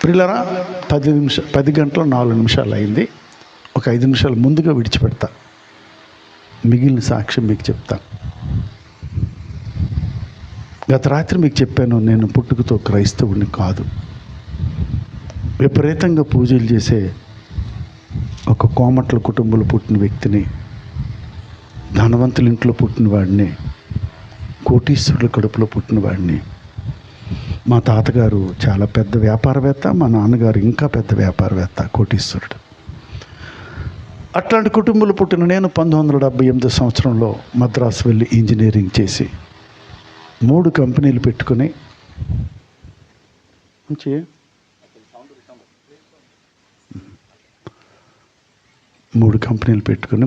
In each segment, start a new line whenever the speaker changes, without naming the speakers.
ప్రియులారా, 10 గంటల 4 నిమిషాలు అయింది. ఒక 5 నిమిషాలు ముందుగా విడిచిపెడతా, మిగిలిన సాక్ష్యం మీకు చెప్తాను. గత రాత్రి మీకు చెప్పాను, నేను పుట్టుకతో క్రైస్తవుడిని కాదు. విపరీతంగా పూజలు చేసే ఒక కోమట్ల కుటుంబంలో పుట్టిన వ్యక్తిని, ధనవంతుల ఇంట్లో పుట్టిన వాడిని, కోటీశ్వరుల కడుపులో పుట్టిన వాడిని. మా తాతగారు చాలా పెద్ద వ్యాపారవేత్త, మా నాన్నగారు ఇంకా పెద్ద వ్యాపారవేత్త, కోటీశ్వరుడు. అట్లాంటి కుటుంబంలో పుట్టిన నేను 1978 సంవత్సరంలో మద్రాసు వెళ్ళి ఇంజనీరింగ్ చేసి 3 కంపెనీలు పెట్టుకుని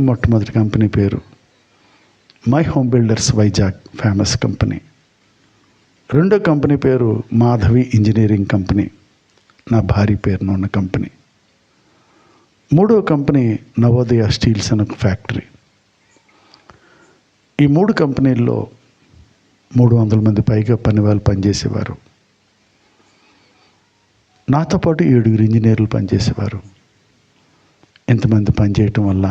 మొట్టమొదటి కంపెనీ పేరు my home builders Vizag, famous company. రెండో కంపెనీ పేరు మాధవి ఇంజనీరింగ్ కంపెనీ, నా భార్య పేరున ఉన్న కంపెనీ. మూడో కంపెనీ నవోదయ స్టీల్స్ అనే ఒక ఫ్యాక్టరీ. ఈ 3 కంపెనీల్లో 300 మంది పైగా పనివాళ్ళు పనిచేసేవారు. నాతో పాటు 7 ఇంజనీర్లు పనిచేసేవారు. ఇంతమంది పనిచేయటం వల్ల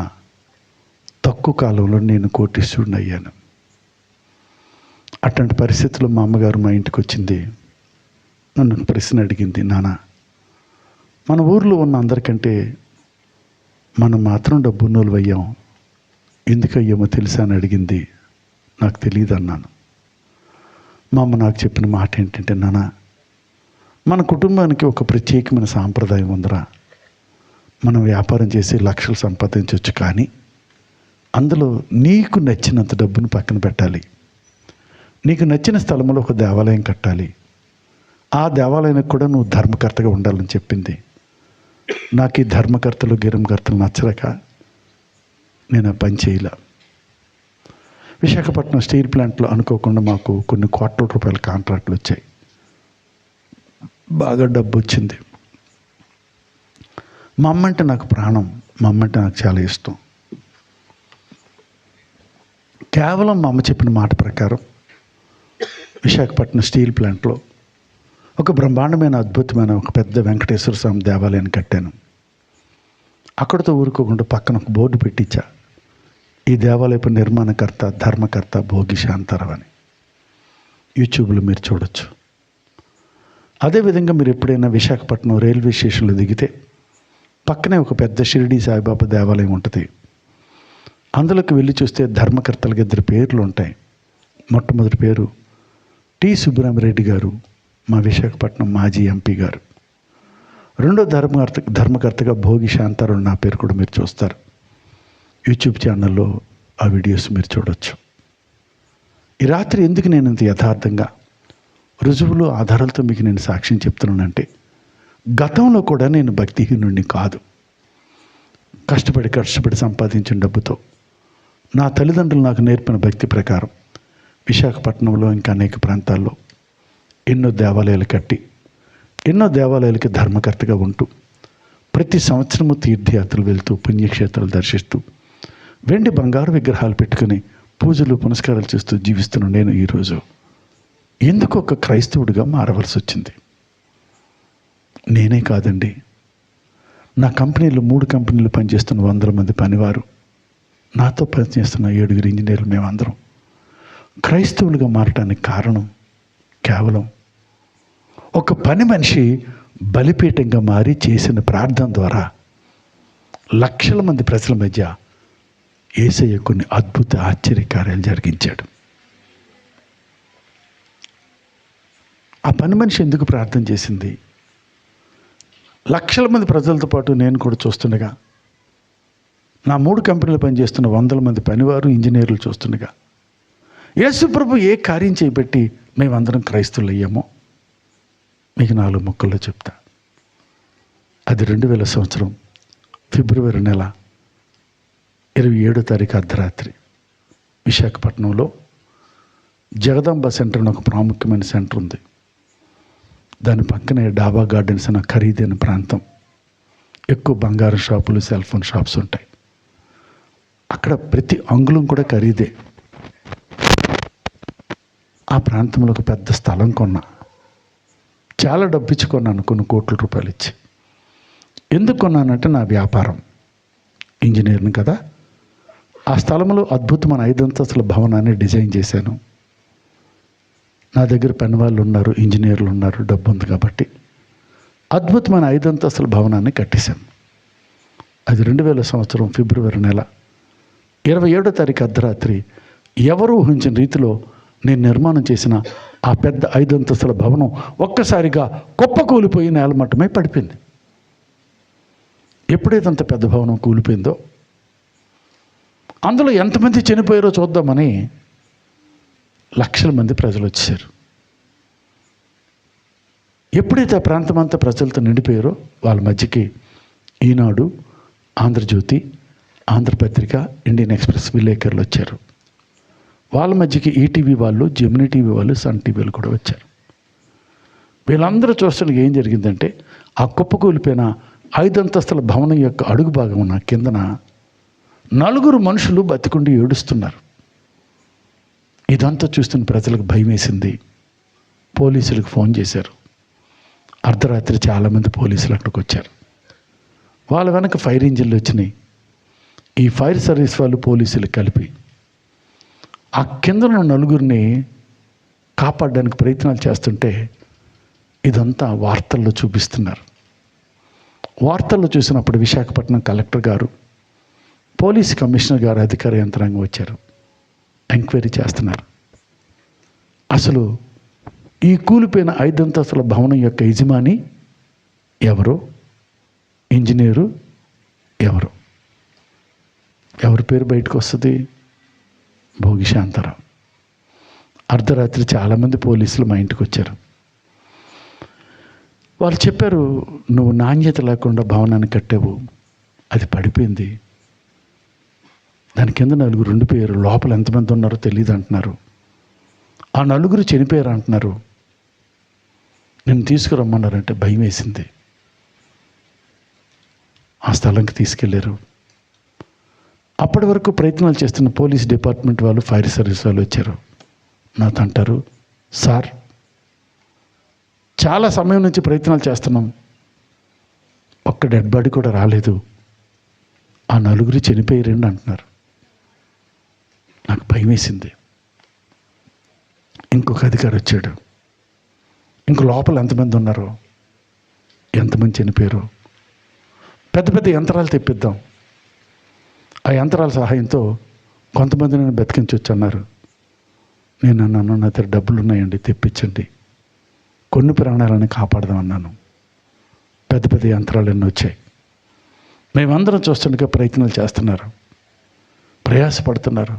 తక్కువ కాలంలో నేను కోటీశ్వరుడిని అయ్యాను. అట్లాంటి పరిస్థితుల్లో మా అమ్మగారు మా ఇంటికి వచ్చింది. నన్ను ప్రశ్న అడిగింది, నాన్న, మన ఊర్లో ఉన్న అందరికంటే మనం మాత్రం డబ్బున్నోళ్ళు అయ్యాం, ఎందుకు అయ్యామో తెలుసా అని అడిగింది. నాకు తెలియదు అన్నాను. మా అమ్మ నాకు చెప్పిన మాట ఏంటంటే, నాన్న, మన కుటుంబానికి ఒక ప్రత్యేకమైన సాంప్రదాయం ఉందిరా. మనం వ్యాపారం చేసి లక్షలు సంపాదించవచ్చు, కానీ అందులో నీకు నచ్చినంత డబ్బును పక్కన పెట్టాలి. నీకు నచ్చిన స్థలంలో ఒక దేవాలయం కట్టాలి. ఆ దేవాలయానికి కూడా నువ్వు ధర్మకర్తగా ఉండాలని చెప్పింది. నాకు ఈ ధర్మకర్తలు గిరంకర్తలు నచ్చలేక నేను ఆ పని చేయలే. విశాఖపట్నం స్టీల్ ప్లాంట్లో అనుకోకుండా మాకు కొన్ని కోట్ల రూపాయల కాంట్రాక్ట్లు వచ్చాయి. బాగా డబ్బు వచ్చింది. మా అమ్మ అంటే నాకు ప్రాణం, మా అమ్మ అంటే నాకు చాలా ఇష్టం. కేవలం మా అమ్మ చెప్పిన మాట ప్రకారం విశాఖపట్నం స్టీల్ ప్లాంట్లో ఒక బ్రహ్మాండమైన అద్భుతమైన ఒక పెద్ద వెంకటేశ్వర స్వామి దేవాలయాన్ని కట్టాను. అక్కడితో ఊరుకోకుండా పక్కన ఒక బోర్డు పెట్టించా, ఈ దేవాలయపు నిర్మాణకర్త ధర్మకర్త భోగి శాంతారావు అని. యూట్యూబ్లో మీరు చూడొచ్చు. అదేవిధంగా మీరు ఎప్పుడైనా విశాఖపట్నం రైల్వే స్టేషన్లో దిగితే పక్కనే ఒక పెద్ద షిరిడి సాయిబాబా దేవాలయం ఉంటుంది. అందులోకి వెళ్ళి చూస్తే ధర్మకర్తలకు 2 పేర్లు ఉంటాయి. మొట్టమొదటి పేరు టి సుబ్బరామిరెడ్డి గారు, మా విశాఖపట్నం మాజీ ఎంపీ గారు. రెండో ధర్మకర్తగా భోగి శాంతారావు, నా పేరు కూడా మీరు చూస్తారు. యూట్యూబ్ ఛానల్లో ఆ వీడియోస్ మీరు చూడవచ్చు. ఈ రాత్రి ఎందుకు నేను ఇంత యథార్థంగా రుజువులు ఆధారాలతో మీకు నేను సాక్ష్యం చెప్తున్నానంటే, గతంలో కూడా నేను భక్తిహీనుడిని కాదు. కష్టపడి సంపాదించిన డబ్బుతో నా తల్లిదండ్రులు నాకు నేర్పిన భక్తి ప్రకారం విశాఖపట్నంలో ఇంకా అనేక ప్రాంతాల్లో ఎన్నో దేవాలయాలు కట్టి, ఎన్నో దేవాలయాలకి ధర్మకర్తగా ఉంటూ, ప్రతి సంవత్సరము తీర్థయాత్రలు వెళ్తూ, పుణ్యక్షేత్రాలు దర్శిస్తూ, వెండి బంగారు విగ్రహాలు పెట్టుకుని పూజలు పునస్కారాలు చేస్తూ జీవిస్తున్న నేను ఈరోజు ఎందుకు ఒక క్రైస్తవుడిగా మారవలసి వచ్చింది? నేనే కాదండి, నా కంపెనీలో 3 కంపెనీలు పనిచేస్తున్న 100 మంది పనివారు, నాతో పనిచేస్తున్న 7 ఇంజనీర్లు, మేమందరం క్రైస్తవులుగా మారటానికి కారణం కేవలం ఒక పని మనిషి బలిపీఠంగా మారి చేసిన ప్రార్థన ద్వారా లక్షల మంది ప్రజల మధ్య యేసయ్య కొన్ని అద్భుత ఆశ్చర్యకార్యాలు జరిగించాడు. ఆ పని మనిషి ఎందుకు ప్రార్థన చేసింది? లక్షల మంది ప్రజలతో పాటు నేను కూడా చూస్తుండగా, నా 3 కంపెనీలు పనిచేస్తున్న 100 మంది పనివారు, ఇంజనీర్లు చూస్తుండగా, యేసు ప్రభు ఏ కార్యం చేయబట్టి మేమందరం క్రైస్తవులు అయ్యామో మీకు 4 ముక్కల్లో చెప్తా. అది 2000 సంవత్సరం ఫిబ్రవరి నెల 27వ తారీఖు అర్ధరాత్రి విశాఖపట్నంలో జగదాంబ సెంటర్ అని ఒక ప్రాముఖ్యమైన సెంటర్ ఉంది. దాని పక్కనే డాబా గార్డెన్స్ అనే ఖరీదైన ప్రాంతం. ఎక్కువ బంగారం షాపులు, సెల్ ఫోన్ షాప్స్ ఉంటాయి. అక్కడ ప్రతి అంగుళం కూడా ఖరీదే. ఆ ప్రాంతంలో ఒక పెద్ద స్థలం కొన్నా. చాలా డబ్బు ఇచ్చి కొన్నాను, కొన్ని కోట్ల రూపాయలు ఇచ్చి. ఎందుకు కొన్నానంటే నా వ్యాపారం, ఇంజనీర్ని కదా. ఆ స్థలంలో అద్భుతమైన 5 అంతస్తుల భవనాన్ని డిజైన్ చేశాను. నా దగ్గర పెన్ వాళ్ళు ఉన్నారు, ఇంజనీర్లు ఉన్నారు, డబ్బు ఉంది కాబట్టి అద్భుతమైన 5 అంతస్తుల భవనాన్ని కట్టేశాను. అది 2000 సంవత్సరం ఫిబ్రవరి నెల 27వ తారీఖు అర్ధరాత్రి ఎవరు ఊహించిన రీతిలో నేను నిర్మాణం చేసిన ఆ పెద్ద 5 అంతస్తుల భవనం ఒక్కసారిగా కుప్పకూలిపోయి నేలమట్టమై పడిపోయింది. ఎప్పుడైతే అంత పెద్ద భవనం కూలిపోయిందో అందులో ఎంతమంది చనిపోయారో చూద్దామని లక్షల మంది ప్రజలు వచ్చేసారు. ఎప్పుడైతే ఆ ప్రాంతం అంతా ప్రజలతో నిండిపోయారో వాళ్ళ మధ్యకి ఈనాడు, ఆంధ్రజ్యోతి, ఆంధ్రపత్రిక, ఇండియన్ ఎక్స్ప్రెస్ విలేకరులు వచ్చారు. వాళ్ళ మధ్యకి ఈటీవీ వాళ్ళు, జెమినీ టీవీ వాళ్ళు, సన్ టీవీలు కూడా వచ్చారు. వీళ్ళందరూ చూస్తుండగా ఏం జరిగిందంటే ఆ కుప్పకూలిపోయిన 5 అంతస్తుల భవనం యొక్క అడుగు భాగం ఉన్న కిందన 4 మనుషులు బతికుండి ఏడుస్తున్నారు. ఇదంతా చూస్తున్న ప్రజలకు భయం వేసింది. పోలీసులకు ఫోన్ చేశారు. అర్ధరాత్రి చాలామంది పోలీసులు అక్కడికి వచ్చారు. వాళ్ళ వెనక ఫైర్ ఇంజిన్లు వచ్చినాయి. ఈ ఫైర్ సర్వీస్ వాళ్ళు పోలీసులు కలిపి ఆ కింద ఉన్న 4 కాపాడడానికి ప్రయత్నాలు చేస్తుంటే ఇదంతా వార్తల్లో చూపిస్తున్నారు. వార్తల్లో చూసినప్పుడు విశాఖపట్నం కలెక్టర్ గారు, పోలీస్ కమిషనర్ గారు, అధికార యంత్రాంగం వచ్చారు. ఎంక్వైరీ చేస్తున్నారు. అసలు ఈ కూలిపోయిన 5 అంతస్తుల భవనం యొక్క యజమాని ఎవరు, ఇంజనీరు ఎవరు, ఎవరి పేరు బయటకు వస్తుంది? భోగి శాంతారావు. అర్ధరాత్రి చాలామంది పోలీసులు మా ఇంటికి వచ్చారు. వాళ్ళు చెప్పారు, నువ్వు నాణ్యత లేకుండా భవనాన్ని కట్టావు, అది పడిపోయింది, దాని కింద 4 ఉండిపోయారు, లోపల ఎంతమంది ఉన్నారో తెలియదు అంటున్నారు, ఆ 4 చనిపోయారు అంటున్నారు, నేను తీసుకురమ్మన్నారంటే భయం వేసింది. ఆ స్థలంకి తీసుకెళ్ళారు. అప్పటి వరకు ప్రయత్నాలు చేస్తున్న పోలీస్ డిపార్ట్మెంట్ వాళ్ళు, ఫైర్ సర్వీస్ వాళ్ళు వచ్చారు. నాతో అంటారు, సార్ చాలా సమయం నుంచి ప్రయత్నాలు చేస్తున్నాం, ఒక్క డెడ్ బాడీ కూడా రాలేదు, ఆ 4 చనిపోయారండి అంటున్నారు. నాకు భయం వేసింది. ఇంకొక అధికారి వచ్చాడు, ఇంక లోపల ఎంతమంది ఉన్నారో, ఎంతమంది చనిపోయారో, పెద్ద పెద్ద యంత్రాలు తెప్పిద్దాం, ఆ యంత్రాల సహాయంతో కొంతమందిని బతికించవచ్చు అన్నారు. నేను అన్నాను, నా దగ్గర డబ్బులు ఉన్నాయండి, తెప్పించండి, కొన్ని ప్రాణాలను కాపాడదాం అన్నాను. పెద్ద పెద్ద యంత్రాలన్నీ వచ్చాయి. మేమందరం చూస్తుండగా ప్రయత్నాలు చేస్తున్నారు, ప్రయాసపడుతున్నారు.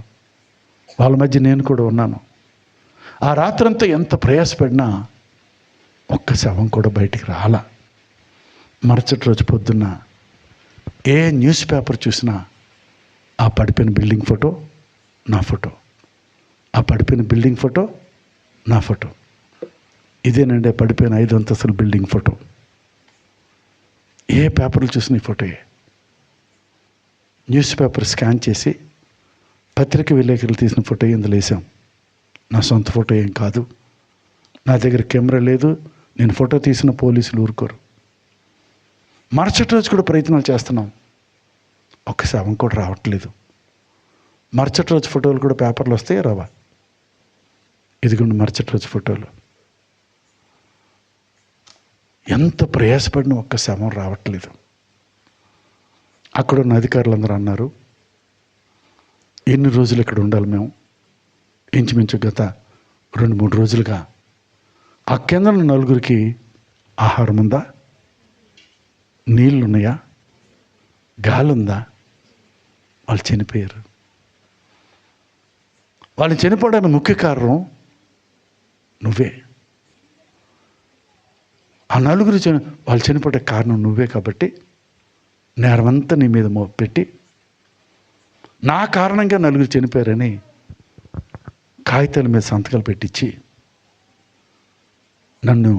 వాళ్ళ మధ్య నేను కూడా ఉన్నాను. ఆ రాత్రంతా ఎంత ప్రయాసపడినా ఒక్క శవం కూడా బయటికి రాలా. మరుసటి రోజు పొద్దున్న ఏ న్యూస్ పేపర్ చూసినా ఆ పడిపోయిన బిల్డింగ్ ఫోటో నా ఫోటో, ఆ పడిపోయిన బిల్డింగ్ ఫోటో నా ఫోటో. ఇదేనండి పడిపోయిన 5 అంతస్తుల బిల్డింగ్ ఫోటో. ఏ పేపర్లు చూసిన ఈ ఫోటోయే. న్యూస్ పేపర్ స్కాన్ చేసి పత్రిక విలేకరులు తీసిన ఫోటో ఇందులో వేసాం. నా సొంత ఫోటో ఏం కాదు, నా దగ్గర కెమెరా లేదు, నేను ఫోటో తీసిన పోలీసులు ఊరుకోరు. మరుసటి రోజు కూడా ప్రయత్నాలు చేస్తున్నాం, ఒక్క శవం కూడా రావట్లేదు. మరుసటి రోజు ఫోటోలు కూడా పేపర్లు వస్తాయి, రావా? ఇదిగోండి మరుసటి రోజు ఫోటోలు. ఎంత ప్రయాసపడిన ఒక్క శవం రావట్లేదు. అక్కడ ఉన్న అధికారులందరూ అన్నారు, ఎన్ని రోజులు ఇక్కడ ఉండాలి మేము? ఇంచుమించు గత 2-3 రోజులుగా ఆ కింద 4 ఆహారం ఉందా, నీళ్ళు ఉన్నాయా, గాలి ఉందా? వాళ్ళు చనిపోయారు. వాళ్ళు చనిపోవడానికి ముఖ్య కారణం నువ్వే. ఆ 4 వాళ్ళు చనిపోయే కారణం నువ్వే. కాబట్టి నేరమంతా నీ మీద పెట్టి నా కారణంగా 4 చనిపోయారని కాగితాల మీద సంతకాలు పెట్టించి నన్ను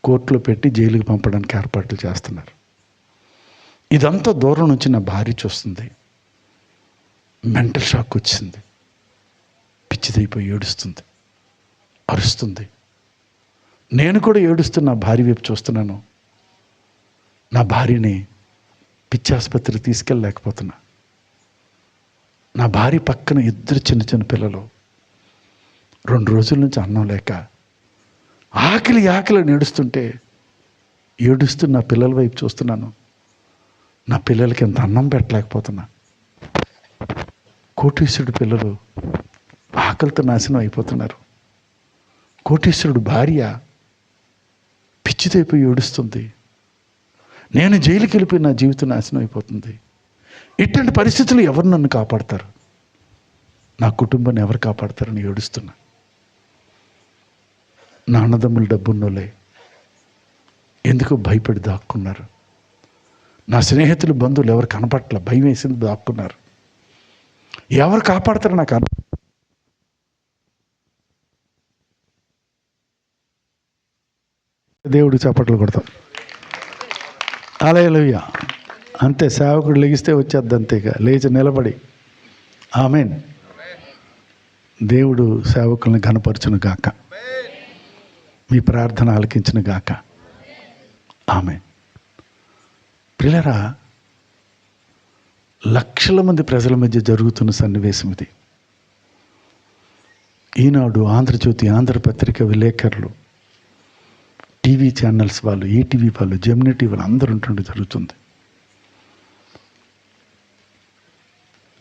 కోర్టులో పెట్టి జైలుకి పంపడానికి ఏర్పాట్లు చేస్తున్నారు. ఇదంతా దూరం నుంచి నా భార్య చూస్తుంది. మెంటల్ షాక్ వచ్చింది. పిచ్చిదైపోయి ఏడుస్తుంది, అరుస్తుంది. నేను కూడా ఏడుస్తున్న భార్య వైపు చూస్తున్నాను. నా భార్యని పిచ్చి ఆసుపత్రికి తీసుకెళ్ళలేకపోతున్నా. నా భార్య పక్కన ఇద్దరు చిన్న చిన్న పిల్లలు, 2 రోజుల నుంచి అన్నం లేక ఆకలి ఏడుస్తుంటే ఏడుస్తూ నా పిల్లల వైపు చూస్తున్నాను. నా పిల్లలకి ఎంత అన్నం పెట్టలేకపోతున్నా. కోటీశ్వరుడు పిల్లలు ఆకలితో నాశనం అయిపోతున్నారు. కోటీశ్వరుడు భార్య పిచ్చితైపోయి ఏడుస్తుంది. నేను జైలుకి వెళ్ళిపోయి నా జీవితం నాశనం అయిపోతుంది. ఇట్లాంటి పరిస్థితులు ఎవరు నన్ను కాపాడతారు? నా కుటుంబాన్ని ఎవరు కాపాడతారని ఏడుస్తున్నా. నా అన్నదమ్ములు డబ్బున్నోళ్ళే ఎందుకు భయపడి దాక్కున్నారు. నా స్నేహితులు బంధువులు ఎవరు కనపట్ల, భయం వేసింది దాక్కున్నారు. ఎవరు కాపాడతారు నాకు? దేవుడు చప్పట్లు కొడతాం. హల్లెలూయా. అంతే, సేవకుడు లెగిస్తే వచ్చేద్ది అంతేగా, లేచి నిలబడి ఆమేన్. దేవుడు సేవకుల్ని ఘనపరచును గాక, మీ ప్రార్థన ఆలకించును గాక. ఆమేన్. ప్రియులారా, లక్షల మంది ప్రజల మధ్య జరుగుతున్న సన్నివేశం ఇది. ఈనాడు, ఆంధ్రజ్యోతి, ఆంధ్రపత్రిక విలేకరులు, టీవీ ఛానల్స్ వాళ్ళు, ఈటీవీ వాళ్ళు, జెమినీ టీవీ వాళ్ళు అందరూ ఉంటుండే జరుగుతుంది.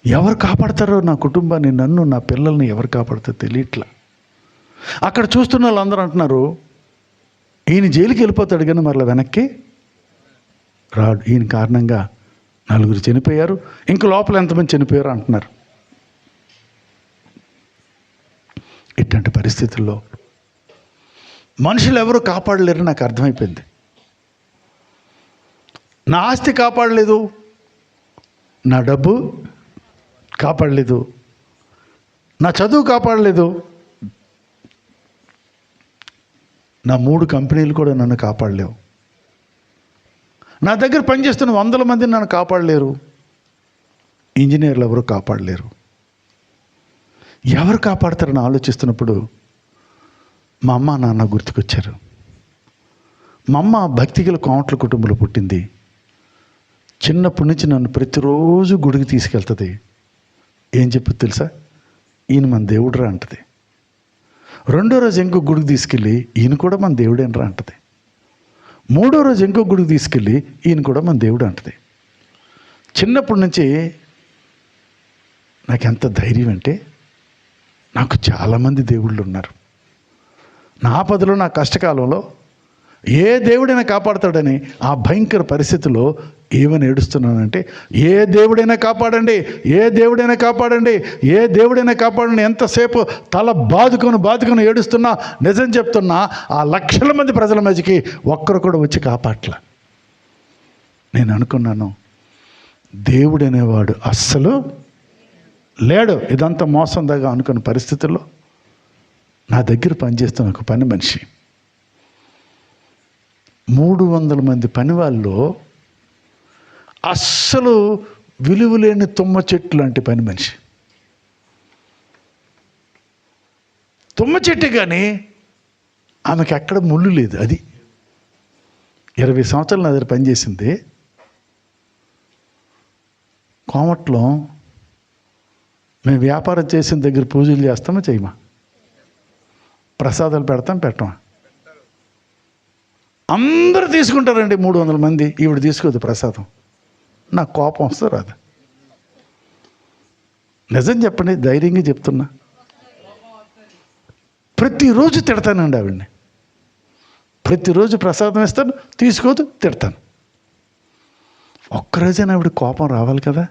ఎవరు కాపాడతారో నా కుటుంబాన్ని, నన్ను, నా పిల్లల్ని ఎవరు కాపాడతారో తెలియట్లా. అక్కడ చూస్తున్న వాళ్ళందరూ అంటున్నారు, ఈయన జైలుకి వెళ్ళిపోతాడు కానీ మరలా వెనక్కి రాడు. ఈయన కారణంగా 4 చనిపోయారు, ఇంక లోపల ఎంతమంది చనిపోయారు అంటున్నారు. ఇట్లాంటి పరిస్థితుల్లో మనుషులు ఎవరు కాపాడలేరు నాకు అర్థమైపోయింది. నా ఆస్తి కాపాడలేదు, నా డబ్బు కాపాడలేదు, నా చదువు కాపాడలేదు, నా 3 కంపెనీలు కూడా నన్ను కాపాడలేవు, నా దగ్గర పనిచేస్తున్న 100 మందిని నన్ను కాపాడలేరు, ఇంజనీర్లు ఎవరు కాపాడలేరు. ఎవరు కాపాడతారని ఆలోచిస్తున్నప్పుడు మా అమ్మ నాన్న గుర్తుకొచ్చారు. మా అమ్మ భక్తిగల కోమట్ల కుటుంబంలో పుట్టింది. చిన్నప్పటి నుంచి నన్ను ప్రతిరోజు గుడికి తీసుకెళ్తుంది. ఏం చెప్పు తెలుసా? ఈయన మన దేవుడురా అంటది. 2వ రోజు ఇంకో గుడికి తీసుకెళ్ళి ఈయన కూడా మన దేవుడేనరా అంటది. 3వ రోజు ఇంకో గుడికి తీసుకెళ్ళి ఈయన కూడా మన దేవుడు అంటది. చిన్నప్పటి నుంచి నాకు ఎంత ధైర్యం అంటే, నాకు చాలామంది దేవుళ్ళు ఉన్నారు. నా ఆపదలో, నా కష్టకాలంలో ఏ దేవుడైనా కాపాడతాడని ఆ భయంకర పరిస్థితిలో ఏమని ఏడుస్తున్నానంటే, ఏ దేవుడైనా కాపాడండి, ఏ దేవుడైనా కాపాడండి, ఏ దేవుడైనా కాపాడండి. ఎంతసేపు తల బాదుకొని ఏడుస్తున్నా, నిజం చెప్తున్నా, ఆ లక్షల మంది ప్రజల మధ్యకి ఒక్కరు కూడా వచ్చి కాపాడట్ల. నేను అనుకున్నాను, దేవుడనేవాడు అస్సలు లేడు, ఇదంతా మోసం దాకా అనుకున్న పరిస్థితుల్లో నా దగ్గర పనిచేస్తున్న ఒక పని మనిషి, 300 మంది పని వాళ్ళు, అస్సలు విలువలేని తుమ్మ చెట్టు లాంటి పని మనిషి. తుమ్మ చెట్టు కానీ ఆమెకి ఎక్కడ ముళ్ళు లేదు. అది 20 సంవత్సరాలు నా దగ్గర పనిచేసింది. కోమట్లో మేము వ్యాపారం చేసిన దగ్గర పూజలు చేస్తామా చేయమా? ప్రసాదాలు పెట్టమా? అందరూ తీసుకుంటారండి, 300 మంది. ఈవిడ తీసుకోదు ప్రసాదం. నాకు కోపం వస్తే రాదు. నిజం చెప్పండి, ధైర్యంగా చెప్తున్నా. ప్రతిరోజు తిడతానండి ఆవిడ్ని. ప్రతిరోజు ప్రసాదం ఇస్తాను, తీసుకోదు, తిడతాను. ఒక్కరోజైనా ఆవిడ కోపం రావాలి కదా.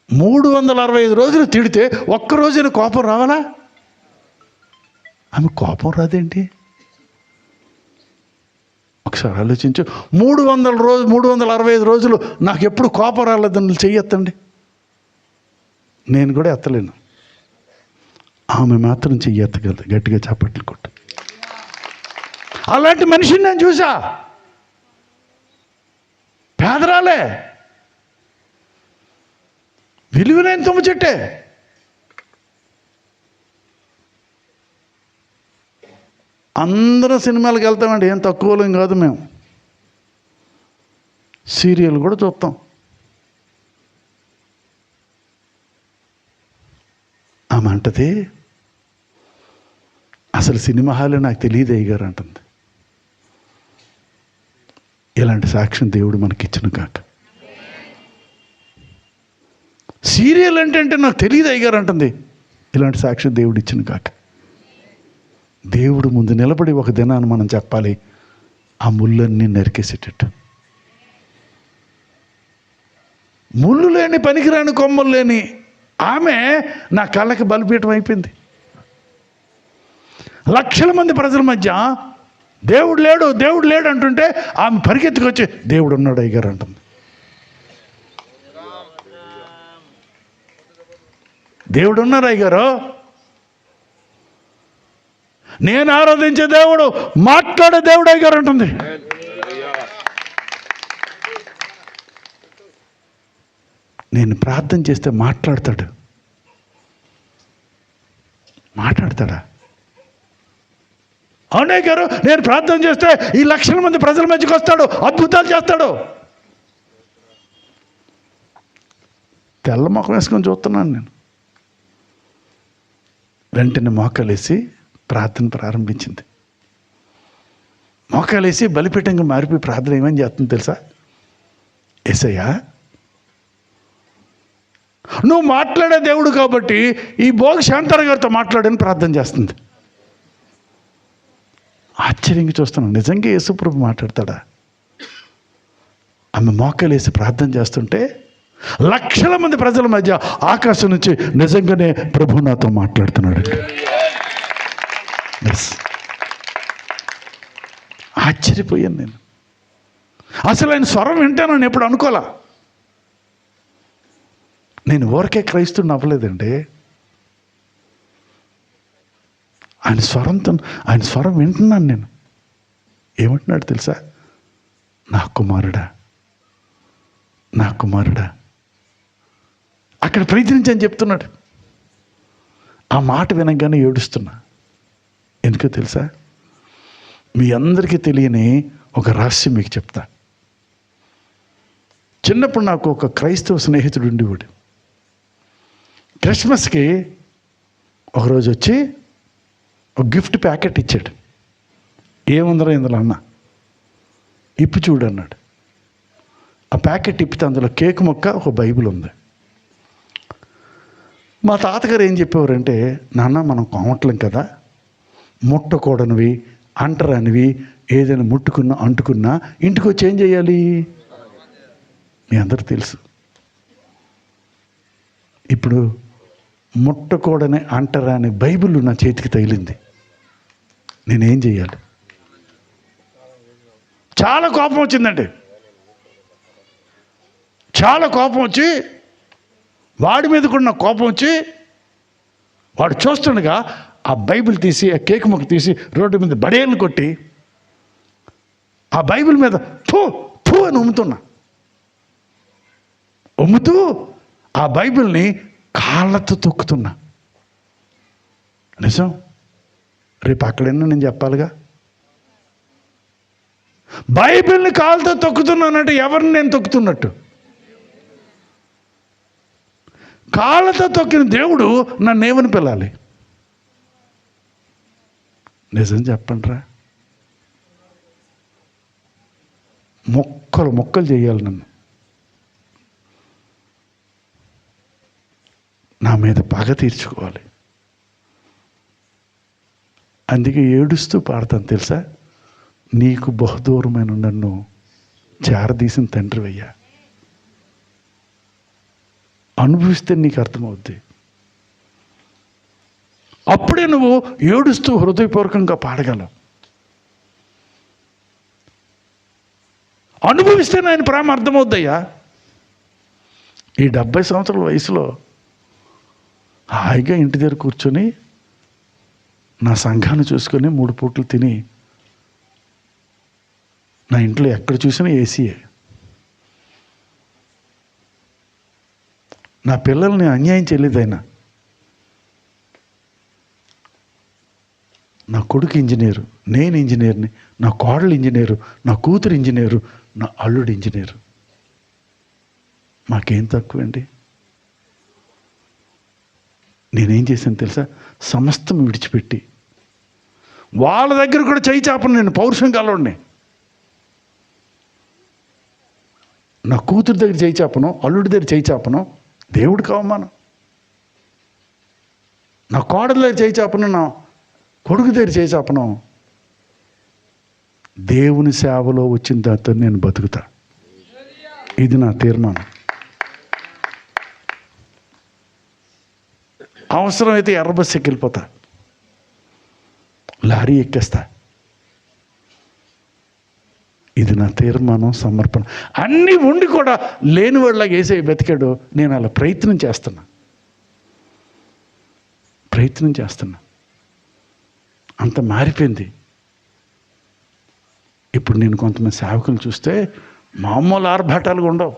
365 రోజులు తిడితే ఒక్కరోజైనా కోపం రావాలా? ఆమె కోపం రాదేంటి? ఒకసారి ఆలోచించు. 365 రోజులు నాకు ఎప్పుడు కోపం రాలేదని చెయ్యెత్తండి. నేను కూడా ఎత్తలేను. ఆమె మాత్రం చెయ్యెత్తగలదు. గట్టిగా చప్పట్లు కొట్టు. అలాంటి మనిషిని నేను చూసా. పేదరాలే, విలువలేని తుమ్మ చెట్టే. అందరం సినిమాలకు వెళ్తామండి, ఏం తక్కువలేం కాదు మేము. సీరియల్ కూడా చూస్తాం. ఆమె అంటది, అసలు సినిమా హాలే నాకు తెలియదు అయ్యగారు అంటుంది. ఇలాంటి సాక్ష్యం దేవుడు మనకిచ్చిన కాక. సీరియల్ అంటే నాకు తెలియదు అయ్యగారు అంటుంది. ఇలాంటి సాక్ష్యం దేవుడు ఇచ్చిన కాక. దేవుడు ముందు నిలబడి ఒక దినాన్ని మనం చెప్పాలి, ఆ ముళ్ళన్నీ నరికేసేటట్టు. ముళ్ళు లేని పనికిరాని కొమ్మలు లేని ఆమె నా కళ్ళకి బలిపీఠం అయిపోయింది. లక్షల మంది ప్రజల మధ్య దేవుడు లేడు దేవుడు లేడు అంటుంటే ఆమె పరిగెత్తుకొచ్చి దేవుడు ఉన్నాడు అయ్యగారు అంటుంది. దేవుడు ఉన్నారు అయ్యగారు, నేను ఆరాధించే దేవుడు, మాట్లాడే దేవుడు అయ్యగారు అంటుంది. నేను ప్రార్థన చేస్తే మాట్లాడతాడా? అవునే గారు, నేను ప్రార్థన చేస్తే ఈ లక్షల మంది ప్రజల మధ్యకి వస్తాడు, అద్భుతాలు చేస్తాడు. తెల్ల ముఖం వేసుకొని చూస్తున్నాను నేను. వెంటనే మోకాలేసి ప్రార్థన ప్రారంభించింది. మోకాలేసి బలిపీఠంగా మారిపోయి ప్రార్థన ఏమని చేస్తుంది తెలుసా? యేసయ్యా, నువ్వు మాట్లాడే దేవుడు కాబట్టి ఈ భోగ శాంతార గారితో మాట్లాడని ప్రార్థన చేస్తుంది. ఆశ్చర్యంగా చూస్తున్నాను, నిజంగా యేసుప్రభు మాట్లాడతాడా? ఆమె మోకాలేసి ప్రార్థన చేస్తుంటే లక్షల మంది ప్రజల మధ్య ఆకాశం నుంచి నిజంగానే ప్రభు నాతో మాట్లాడుతున్నాడు. ఆశ్చర్యపోయాను నేను. అసలు ఆయన స్వరం వింటానని ఎప్పుడు అనుకోలా. నేను ఊరికే క్రైస్తువుని అవ్వలేదండి. ఆయన స్వరం వింటున్నాను నేను. ఏమంటున్నాడు తెలుసా? నా కుమారుడా, నా కుమారుడా. అక్కడ ప్రయత్నించని చెప్తున్నాడు. ఆ మాట వినగానే ఏడుస్తున్నా. ఎందుకో తెలుసా? మీ అందరికీ తెలియని ఒక రహస్యం మీకు చెప్తా. చిన్నప్పుడు నాకు ఒక క్రైస్తవ స్నేహితుడు ఉండేవాడు. క్రిస్మస్కి ఒకరోజు వచ్చి ఒక గిఫ్ట్ ప్యాకెట్ ఇచ్చాడు. ఏముందరో ఇందులో అన్న, ఇప్పి చూడు అన్నాడు. ఆ ప్యాకెట్ ఇప్పితే అందులో కేక్ మొక్క, ఒక బైబిల్ ఉంది. మా తాతగారు ఏం చెప్పేవారంటే, నాన్న మనం కోమట్లం కదా, ముట్టకూడనివి అంటరానివి ఏదైనా ముట్టుకున్నా అంటుకున్నా ఇంటికి వచ్చి ఏం చేయాలి? మీ అందరికి తెలుసు. ఇప్పుడు ముట్టకూడని అంటరాని బైబిల్ నా చేతికి తగిలింది. నేనేం చేయాలి? చాలా కోపం వచ్చిందండి. చాలా కోపం వచ్చి, వాడి మీద కూడా నాకు కోపం వచ్చి, వాడు చూస్తుండగా ఆ బైబిల్ తీసి, ఆ కేక్ ముక్క తీసి రోడ్డు మీద బడేళ్ళు కొట్టి ఆ బైబిల్ మీద ఫూ ఫూ అని ఉమ్ముతూ ఆ బైబిల్ని కాళ్ళతో తొక్కుతున్నా. నిజం. రేపు అక్కడైనా నేను చెప్పాలిగా. బైబిల్ని కాళ్ళతో తొక్కుతున్నానంటే ఎవరిని నేను తొక్కుతున్నట్టు? కాళ్ళతో తొక్కిన దేవుడు నన్నేమని పిల్లాలి? నిజం చెప్పండిరా. మొక్కలు చేయాలి నన్ను. నా మీద పగ తీర్చుకోవాలి. అందుకే ఏడుస్తూ పాడతాను తెలుసా? నీకు బహుదూరమైన నన్ను చేరదీసిన తండ్రివయ్యా. అనుభవిస్తే నీకు అర్థమవుద్ది. అప్పుడే నువ్వు ఏడుస్తూ హృదయపూర్వకంగా పాడగలవు. అనుభవిస్తే ఆయన ప్రేమ అర్థమవుద్దయ్యా. ఈ 70 సంవత్సరాల వయసులో హాయిగా ఇంటి దగ్గర కూర్చొని నా సంఘాన్ని చూసుకొని 3 పూటలు తిని, నా ఇంట్లో ఎక్కడ చూసినా ఏసీయే. నా పిల్లల్ని అన్యాయం చేయలేదైనా. నా కొడుకు ఇంజనీరు, నేను ఇంజనీర్ని, నా కోడలు ఇంజనీరు, నా కూతురు ఇంజనీరు, నా అల్లుడు ఇంజనీరు. మాకేం తక్కువండి? నేనేం చేశాను తెలుసా? సమస్తం విడిచిపెట్టి వాళ్ళ దగ్గర కూడా చేయి చాపను. నేను పౌరుషం కలవాడిని. నా కూతురు దగ్గర చేయి చాపను, అల్లుడి దగ్గర చేయి చాపను, దేవుడికి అవమానం. నా కోడల దగ్గర చేయి చాపను, నా కొడుకు దగ్గర చేయి చాపను. దేవుని సేవలో వచ్చిన దాంతో నేను బతుకుతా. ఇది నా తీర్మానం. అవసరమైతే ఎర్రబస్ ఎక్కిపోతా, లారీ ఎక్కేస్తా. ఇది నా తీర్మానం, సమర్పణ. అన్నీ ఉండి కూడా లేని వాళ్ళకి వేసే బతికాడు. నేను అలా ప్రయత్నం చేస్తున్నా. అంత మారిపోయింది. ఇప్పుడు నేను కొంతమంది సేవకులు చూస్తే మామూలు ఆర్భాటాలుగా ఉండవు.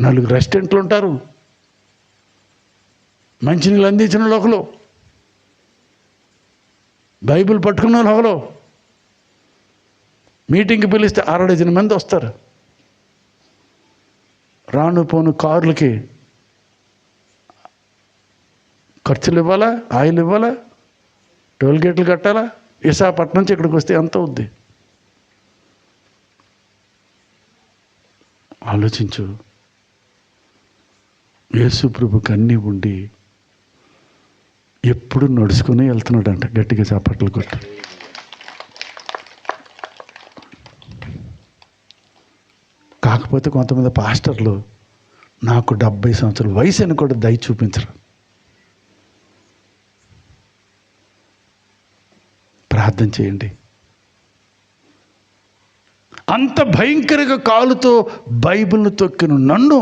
4 రెస్టారెంట్లు ఉంటారు, మంచినీళ్ళు అందించిన వాళ్ళు ఒకరు, బైబిల్ పట్టుకున్న వాళ్ళు ఒకరు, మీటింగ్కి పిలిస్తే 6 మంది వస్తారు. రాను పోను కార్లకి ఖర్చులు ఇవ్వాలా, ఆయిల్ ఇవ్వాలా, టోల్ గేట్లు కట్టాలా. విశాఖపట్నం నుంచి ఇక్కడికి వస్తే ఎంత అవుద్ది ఆలోచించు. యేసు ప్రభుకి అన్నీ ఉండి ఎప్పుడు నడుచుకుని వెళ్తున్నాడంట. గట్టిగా చప్పట్లు కొట్టు. కాకపోతే కొంతమంది పాస్టర్లు నాకు 70 సంవత్సరాల వయసు అని కూడా దయ చూపించరు. ప్రార్థన చేయండి. అంత భయంకరంగా కాలుతో బైబిల్ను తొక్కిన నన్ను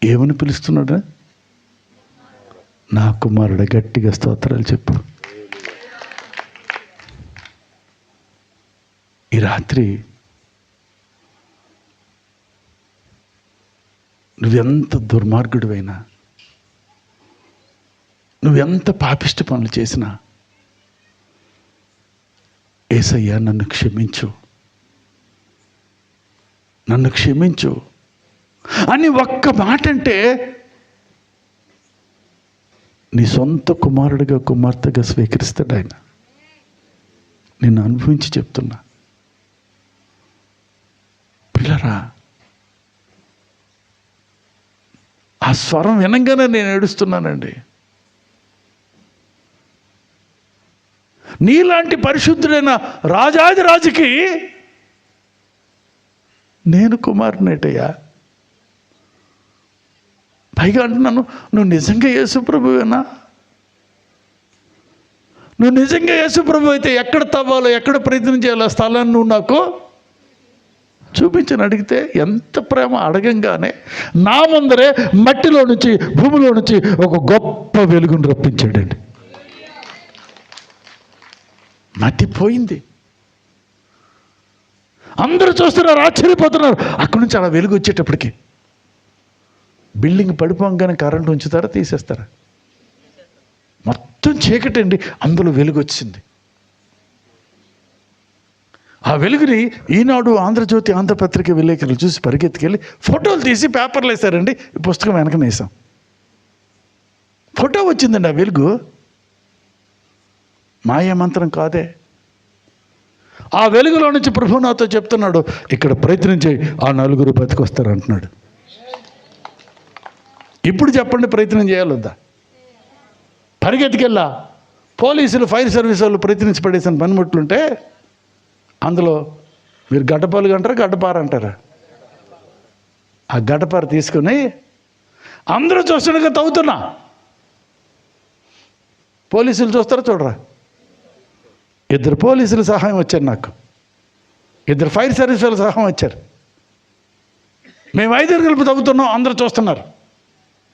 ఏమని పిలుస్తున్నాడు? నా కుమారుడు. గట్టిగా స్తోత్రాలు చెప్పు. ఈ రాత్రి నువ్వెంత దుర్మార్గుడివైనా, నువ్వెంత పాపిష్టి పనులు చేసినా, యేసయ్యా నన్ను క్షమించు అని ఒక్క మాట అంటే నీ సొంత కుమారుడిగా, కుమార్తెగా స్వీకరిస్తాడు ఆయన. నిన్ను అనుభవించి చెప్తున్నా పిల్లరా. ఆ స్వరం వినంగానే నేను ఏడుస్తున్నానండి. నీలాంటి పరిశుద్ధుడైన రాజాది రాజుకి నేను కుమారునేటయ్యా. పైగా అంటున్నాను, నువ్వు నిజంగా యేసుప్రభువేనా? నువ్వు నిజంగా యేసుప్రభు అయితే ఎక్కడ తవ్వాలో, ఎక్కడ ప్రయత్నం చేయాలో స్థలాన్ని నువ్వు నాకు చూపించని అడిగితే ఎంత ప్రేమ. అడగంగానే నా ముందరే మట్టిలో నుంచి, భూమిలో నుంచి ఒక గొప్ప వెలుగును రప్పించాడండి. మట్టిపోయింది, అందరూ చూస్తున్నారు, ఆశ్చర్యపోతున్నారు. అక్కడి నుంచి అలా వెలుగు వచ్చేటప్పటికి బిల్డింగ్ పడిపోగానే కరెంట్ ఉంచుతారా, తీసేస్తారా? మొత్తం చీకటండి, అందులో వెలుగు వచ్చింది. ఆ వెలుగుని ఈనాడు, ఆంధ్రజ్యోతి, ఆంధ్రపత్రిక విలేకరులు చూసి పరిగెత్తుకెళ్ళి ఫోటోలు తీసి పేపర్లు వేశారండి. ఈ పుస్తకం వెనకనే వేసాం. ఫోటో వచ్చిందండి. ఆ వెలుగు మాయామంత్రం కాదే. ఆ వెలుగులో నుంచి ప్రభు నాతో చెప్తున్నాడు, ఇక్కడ ప్రయత్నం చేయి, ఆ 4 బతికొస్తారు అంటున్నాడు. ఇప్పుడు చెప్పండి, ప్రయత్నం చేయాలొద్దా? పరిగెత్తుకెళ్ళా పోలీసులు, ఫైర్ సర్వీస్ వాళ్ళు ప్రయత్నించి పడేసిన పనిముట్లుంటే అందులో మీరు గడ్డపాలు అంటారా, గడ్డపార అంటారా? ఆ గడ్డపార తీసుకుని అందరూ చూస్తుండగా తవ్వుతున్నా. పోలీసులు చూస్తారా చూడరా? 2 పోలీసులు సహాయం వచ్చారు నాకు, 2 ఫైర్ సర్వీస్ వాళ్ళు సహాయం వచ్చారు. మేము 5 కలిపి తవ్వుతున్నాం, అందరూ చూస్తున్నారు.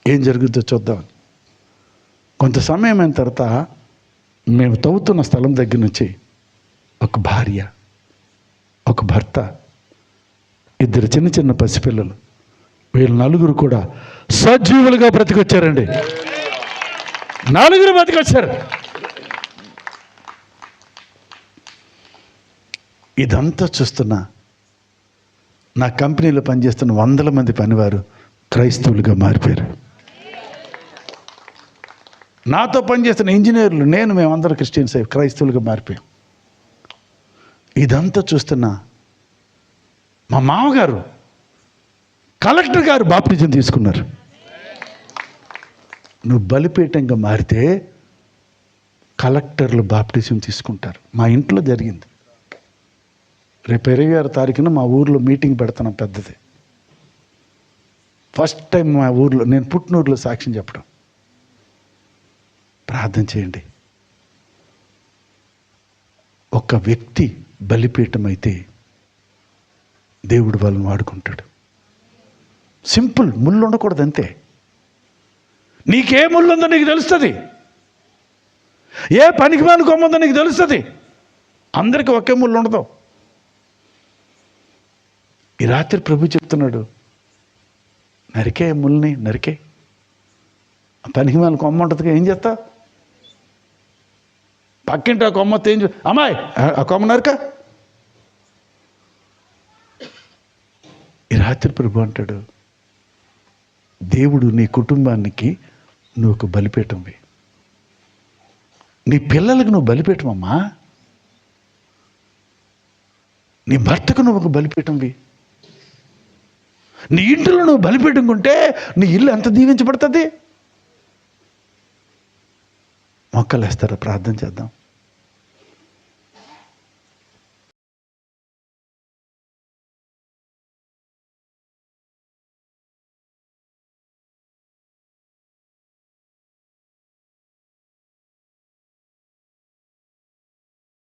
ఏం జరుగుతుందో చూద్దామని కొంత సమయం అయిన తర్వాత మేము తవ్వుతున్న స్థలం దగ్గర నుంచి ఒక భార్య, ఒక భర్త, 2 చిన్న చిన్న పసిపిల్లలు, వీళ్ళు 4 కూడా సజీవులుగా బ్రతికొచ్చారండి. 4 బతికొచ్చారు. ఇదంతా చూస్తున్నా నా కంపెనీలో పనిచేస్తున్న 100 మంది పనివారు క్రైస్తవులుగా మారిపోయారు. నాతో పనిచేస్తున్న ఇంజనీర్లు, మేమందరం క్రిస్టియన్స్ అయ్యి క్రైస్తవులుగా మారిపోయాం. ఇదంతా చూస్తున్నా మా మామగారు కలెక్టర్ గారు బాప్టిజం తీసుకున్నారు. నువ్వు బలిపీఠంగా మారితే కలెక్టర్లు బాప్టిజం తీసుకుంటారు. మా ఇంట్లో జరిగింది. రేపు 26వ తారీఖున మా ఊర్లో మీటింగ్ పెడుతున్నాం, పెద్దది. ఫస్ట్ టైం మా ఊర్లో, నేను పుట్టినూరులో సాక్ష్యం చెప్పడం. ప్రార్థన చేయండి. ఒక వ్యక్తి బలిపీఠం అయితే దేవుడు వాళ్ళని వాడుకుంటాడు. సింపుల్. ముళ్ళు ఉండకూడదు, అంతే. నీకే ముళ్ళు ఉందో నీకు తెలుస్తుంది, ఏ పనికి మాలిన కొమ్ముందో నీకు తెలుస్తుంది. అందరికీ ఒకే ముళ్ళు ఉండదు. ఈ రాత్రి ప్రభు చెప్తున్నాడు, నరికే ముళ్ళని, నరికే. పనికి మాలిన కొమ్మ ఉంటుందిగా, ఏం చేస్తా? పక్కింటి ఆ కొమ్మతో ఏం అమ్మాయి ఆ కొమ్మ నరక. ఈ రాత్రి ప్రభు అంటాడు, దేవుడు నీ కుటుంబానికి నువ్వు ఒక బలిపీఠంవి. నీ పిల్లలకు నువ్వు బలిపీఠమమ్మా. నీ భర్తకు నువ్వు ఒక బలిపీఠంవి. నీ ఇంటిలో నువ్వు బలిపీఠంకుంటే నీ ఇల్లు ఎంత దీవించబడుతుంది. మొక్కలేస్తారా? ప్రార్థన చేద్దాం.